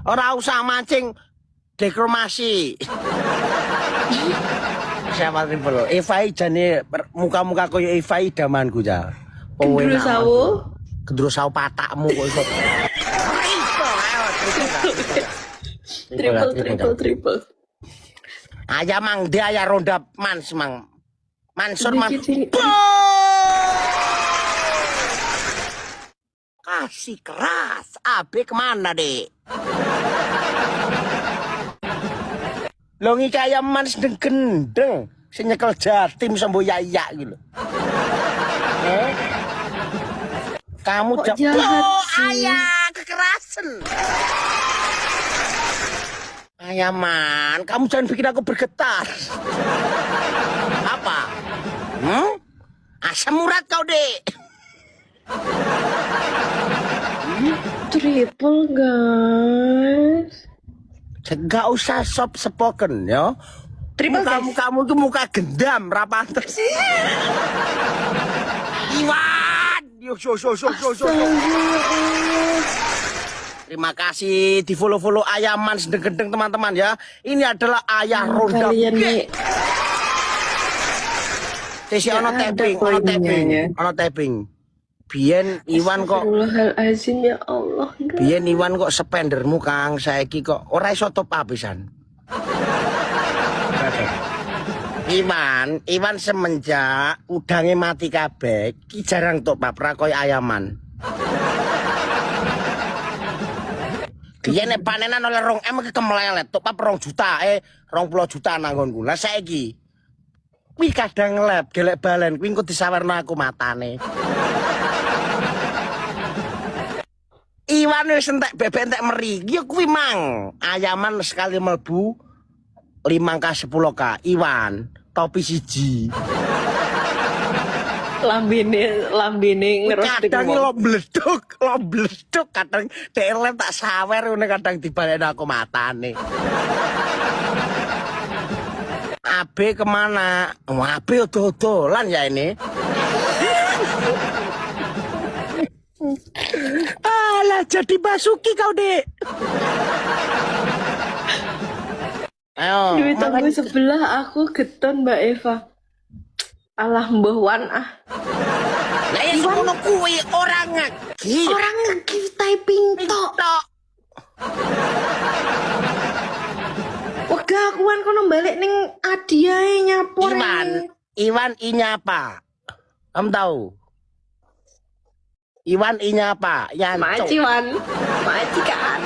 Ora usah mancing dekromasi. Siapa triple? Eva jane muka-muka koyo Eva idamanku ya. Gendro sawo. Gendro sawo patakmu kok iso. Triple. Ayah mang dia ayah ronda mans mang. Mansur mang. Kasih keras. Abe kemana dek? Lo ngiki ayam mans gendeng. Si nyekel jatim sambo yaya gitu. Kamu jahat sih. Ayah kekerasan. Ayaman, kamu jangan bikin aku bergetar. Apa? Asam urat kau dek. Triple guys. Gak usah soft spoken ya. Triple kamu itu muka gendam rapantes. Iwan, yo. Terima kasih di follow Ayaman sedeng-gendeng teman-teman ya. Ini adalah ayah ronda. Kalian nih. Tesi ono tapping. Biyen Iwan kok. Astagfirullahaladzim ya Allah. Biyen Iwan kok spendermu Kang, saiki kok ora iso top up pisan. Iwan semenjak udange mati kabeh, ki jarang top up ra koyo Ayaman. Dia nek panenan oleh 2M kemelelet, top up 2 juta, 20 juta nanggonku. Lah saiki kuwi kadang ngelep, gelek balen, kuwi engko disawerno aku matane. Iwan wis entek bebek entek meri. Ya kuwi mang. Ayaman sekali mlebu 5K 10K. Iwan, topi siji. Lambene ngerosting. Kadang lo bleduk kadang delem tak sawer ngene kadang dibaleni aku matane. Abe kemana? Abe odo-odolan ya ini. Alah jadi Basuki kau dek. Ayo. Di tangga sebelah aku geton Mbak Eva. Alah mbah Wan ah. Lah ya semono kuwi orang ngegi. Orang ngegi typing tok. Wega aku kan kono balik ning Adiae nyapor. Iwan inya apa? Kamu tahu? Iwan inya apa? Maci Wan. Maci kan.